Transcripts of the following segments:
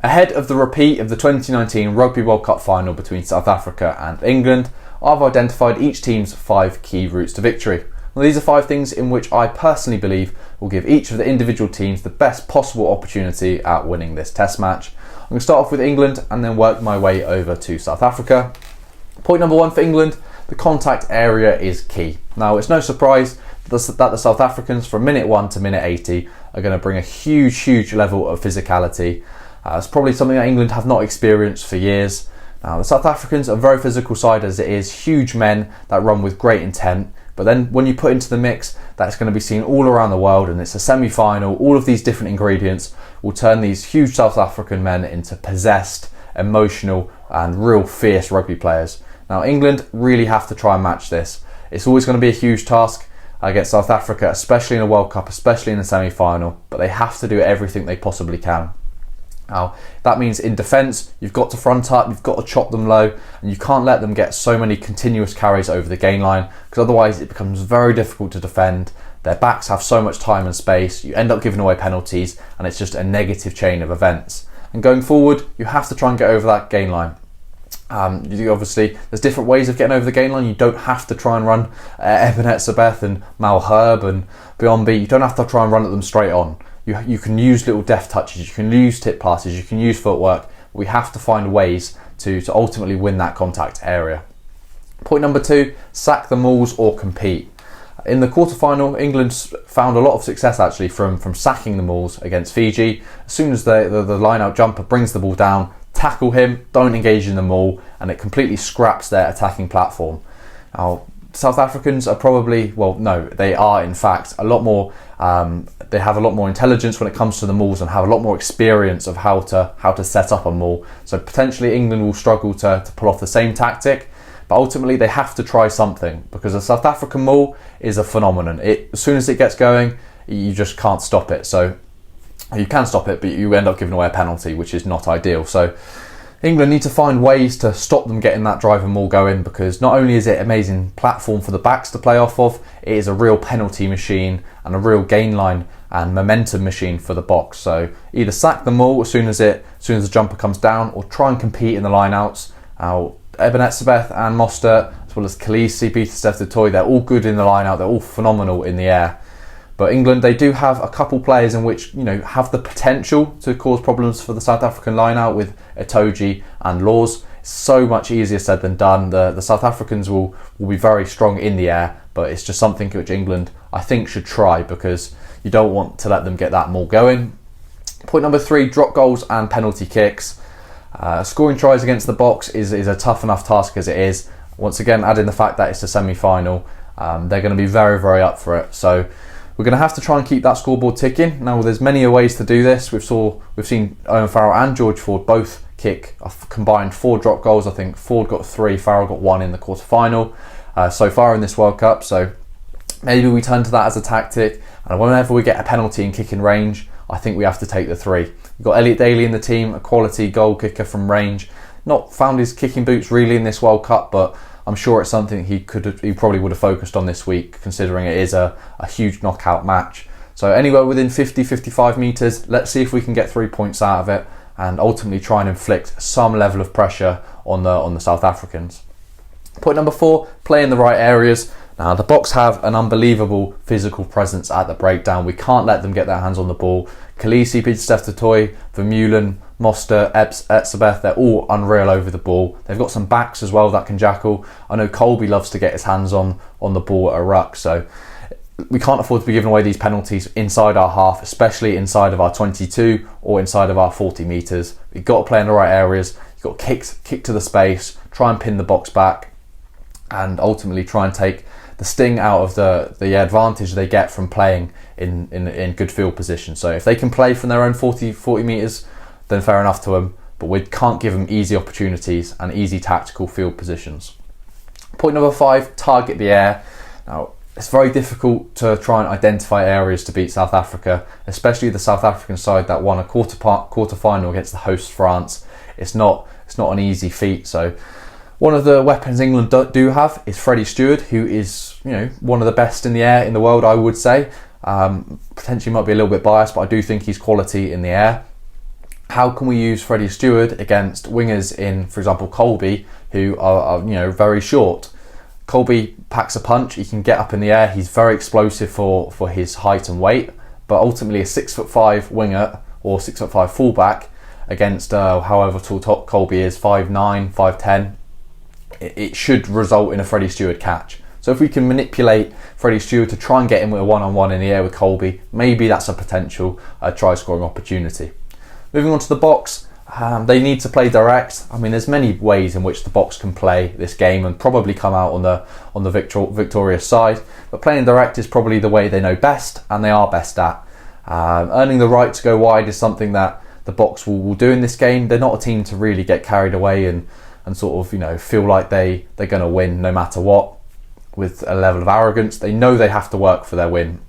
Ahead of the repeat of the 2019 Rugby World Cup final between South Africa and England, I've identified each team's 5 key routes to victory. Well, these are 5 things in which I personally believe will give each of the individual teams the best possible opportunity at winning this test match. I'm going to start off with England and then work my way over to South Africa. Point number 1 for England, the contact area is key. Now, it's no surprise that the South Africans from minute 1 to minute 80 are going to bring a huge level of physicality. It's probably something that England have not experienced for years. Now, the South Africans are a very physical side as it is, huge men that run with great intent. But then when you put into the mix, that's going to be seen all around the world and it's a semi-final. All of these different ingredients will turn these huge South African men into possessed, emotional and real fierce rugby players. Now, England really have to try and match this. It's always going to be a huge task against South Africa, especially in a World Cup, especially in the semi-final, but they have to do everything they possibly can. Now, that means in defence, you've got to front up, you've got to chop them low, and you can't let them get so many continuous carries over the gain line, because otherwise it becomes very difficult to defend. Their backs have so much time and space, you end up giving away penalties, and it's just a negative chain of events. And going forward, you have to try and get over that gain line. Obviously, there's different ways of getting over the gain line. You don't have to try and run Ebenezer and Malherbe and Biombi. You don't have to try and run at them straight on. You can use little deft touches, you can use tip passes, you can use footwork. We have to find ways to ultimately win that contact area. Point number 2, sack the mauls or compete. In the quarterfinal, England found a lot of success actually from sacking the mauls against Fiji. As soon as the line-out jumper brings the ball down, tackle him, don't engage in the maul, and it completely scraps their attacking platform. Now, South Africans are probably, they are in fact a lot more, they have a lot more intelligence when it comes to the mauls and have a lot more experience of how to set up a maul. So potentially England will struggle to pull off the same tactic, but ultimately they have to try something because the South African maul is a phenomenon. As soon as it gets going, you just can't stop it. So you can stop it, but you end up giving away a penalty, which is not ideal. So England need to find ways to stop them getting that drive and maul going, because not only is it an amazing platform for the backs to play off of, it is a real penalty machine and a real gain line and momentum machine for the box. So either sack the maul as soon as the jumper comes down, or try and compete in the line-outs. Ebenezer and Mostert, as well as Khaleesi, Pieter-Steph du Toit, they're all good in the line-out, they're all phenomenal in the air. But England, they do have a couple players in which have the potential to cause problems for the South African line-out with Itoje and Laws. It's so much easier said than done. The South Africans will be very strong in the air, but it's just something which England, I think, should try, because you don't want to let them get that maul going. Point number 3, drop goals and penalty kicks. Scoring tries against the box is a tough enough task as it is. Once again, add in the fact that it's a semi-final, they're going to be very up for it. So we're going to have to try and keep that scoreboard ticking. Now, there's many ways to do this. We've seen Owen Farrell and George Ford both kick a combined 4 drop goals. I think Ford got 3, Farrell got 1 in the quarterfinal so far in this World Cup. So maybe we turn to that as a tactic. And whenever we get a penalty in kicking range, I think we have to take the 3. We've got Elliot Daly in the team, a quality goal kicker from range. Not found his kicking boots really in this World Cup, but I'm sure it's something he probably would have focused on this week, considering it is a huge knockout match. So anywhere within 50-55 metres, let's see if we can get 3 points out of it and ultimately try and inflict some level of pressure on the South Africans. Point number 4, play in the right areas. Now, the Boks have an unbelievable physical presence at the breakdown. We can't let them get their hands on the ball. Khaleesi, Pieter-Steph du Toit, Vermeulen, Mostert, Etzebeth, they're all unreal over the ball. They've got some backs as well that can jackal. I know Colby loves to get his hands on the ball at a ruck, so we can't afford to be giving away these penalties inside our half, especially inside of our 22 or inside of our 40 metres. You've got to play in the right areas. You've got to kick to the space, try and pin the Boks back, and ultimately try and take the sting out of the advantage they get from playing in good field position. So if they can play from their own 40 metres, then fair enough to them, but we can't give them easy opportunities and easy tactical field positions. Point number 5, target the air. Now, it's very difficult to try and identify areas to beat South Africa, especially the South African side that won a quarter final against the host France. It's not an easy feat. So one of the weapons England do have is Freddie Stewart, who is one of the best in the air in the world, I would say. Potentially might be a little bit biased, but I do think he's quality in the air. How can we use Freddie Stewart against wingers in, for example, Colby, who are very short? Colby packs a punch, he can get up in the air, he's very explosive for his height and weight, but ultimately a 6'5" winger or 6'5" fullback against however tall Colby is, 5'9", 5'10", it should result in a Freddie Stewart catch. So if we can manipulate Freddie Stewart to try and get him with a one-on-one in the air with Colby, maybe that's a potential try-scoring opportunity. Moving on to the box, they need to play direct. I mean, there's many ways in which the box can play this game and probably come out on the victorious side, but playing direct is probably the way they know best and they are best at. Earning the right to go wide is something that the box will do in this game. They're not a team to really get carried away and sort of feel like they're going to win no matter what with a level of arrogance. They know they have to work for their win.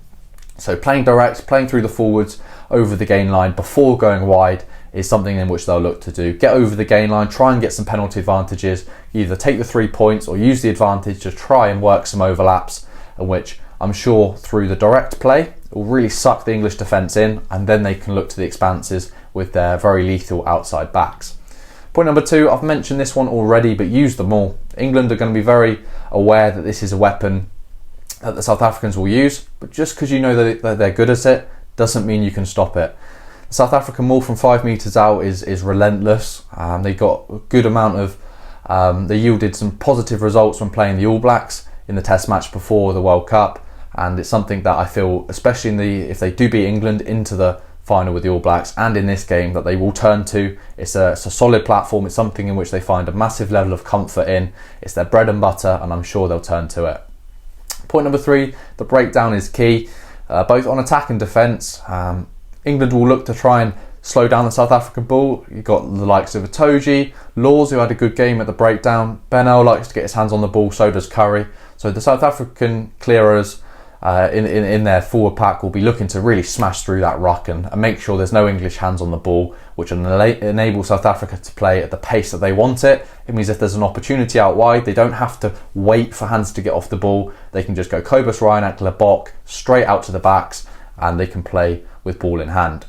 So playing direct, playing through the forwards over the gain line before going wide is something in which they'll look to do. Get over the gain line, try and get some penalty advantages, either take the 3 points or use the advantage to try and work some overlaps, in which I'm sure through the direct play it will really suck the English defence in, and then they can look to the expanses with their very lethal outside backs. Point number 2, I've mentioned this one already, but use them all. England are going to be very aware that this is a weapon that the South Africans will use, but just because you know that they're good at it doesn't mean you can stop it. The South African maul from 5 metres out is relentless. They got a good amount of, they yielded some positive results when playing the All Blacks in the Test match before the World Cup, and it's something that I feel, especially if they do beat England into the final with the All Blacks and in this game, that they will turn to. It's a solid platform, it's something in which they find a massive level of comfort in. It's their bread and butter, and I'm sure they'll turn to it. Point number 3, the breakdown is key, both on attack and defence. England will look to try and slow down the South African ball. You've got the likes of Itoje, Laws, who had a good game at the breakdown. Benel likes to get his hands on the ball, so does Curry. So the South African clearers in their forward pack will be looking to really smash through that ruck and make sure there's no English hands on the ball, which will enable South Africa to play at the pace that they want it. It means if there's an opportunity out wide, they don't have to wait for hands to get off the ball. They can just go Cobus Reinach, Lebok, straight out to the backs, and they can play with ball in hand.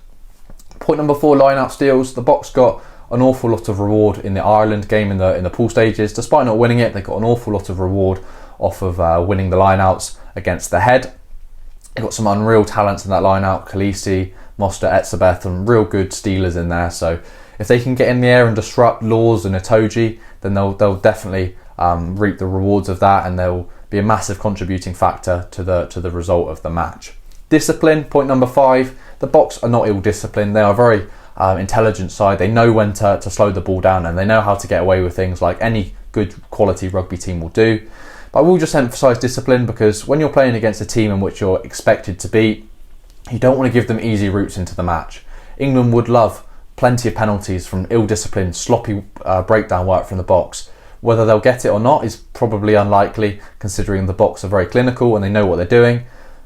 Point number 4, line-out steals. The box got an awful lot of reward in the Ireland game in the pool stages. Despite not winning it, they got an awful lot of reward off of winning the line-outs against the head. They got some unreal talents in that line-out, Khaleesi, Moster, Etzebeth, and real good stealers in there. So if they can get in the air and disrupt Laws and Itoje, then they'll definitely reap the rewards of that, and they'll be a massive contributing factor to the result of the match. Discipline, point number 5. The box are not ill-disciplined. They are a very intelligent side. They know when to slow the ball down, and they know how to get away with things like any good quality rugby team will do. But I will just emphasise discipline, because when you're playing against a team in which you're expected to beat, you don't want to give them easy routes into the match. England would love plenty of penalties from ill-disciplined, sloppy breakdown work from the box. Whether they'll get it or not is probably unlikely, considering the box are very clinical and they know what they're doing.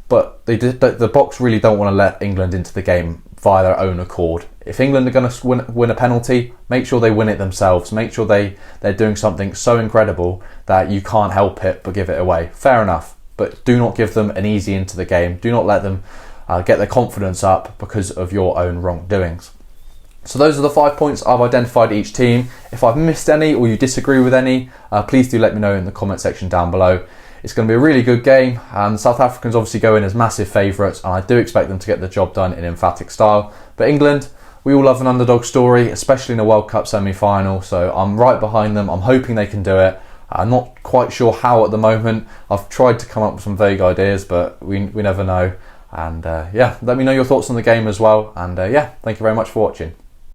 But the box really don't want to let England into the game via their own accord. If England are going to win a penalty, make sure they win it themselves. Make sure they're doing something so incredible that you can't help it but give it away. Fair enough, but do not give them an easy into the game. Do not let them get their confidence up because of your own wrongdoings. So those are the 5 points I've identified each team. If I've missed any or you disagree with any, please do let me know in the comment section down below. It's going to be a really good game, and the South Africans obviously go in as massive favourites, and I do expect them to get the job done in emphatic style. But England, we all love an underdog story, especially in a World Cup semi-final, so I'm right behind them. I'm hoping they can do it. I'm not quite sure how at the moment. I've tried to come up with some vague ideas, but we never know. And let me know your thoughts on the game as well. And thank you very much for watching.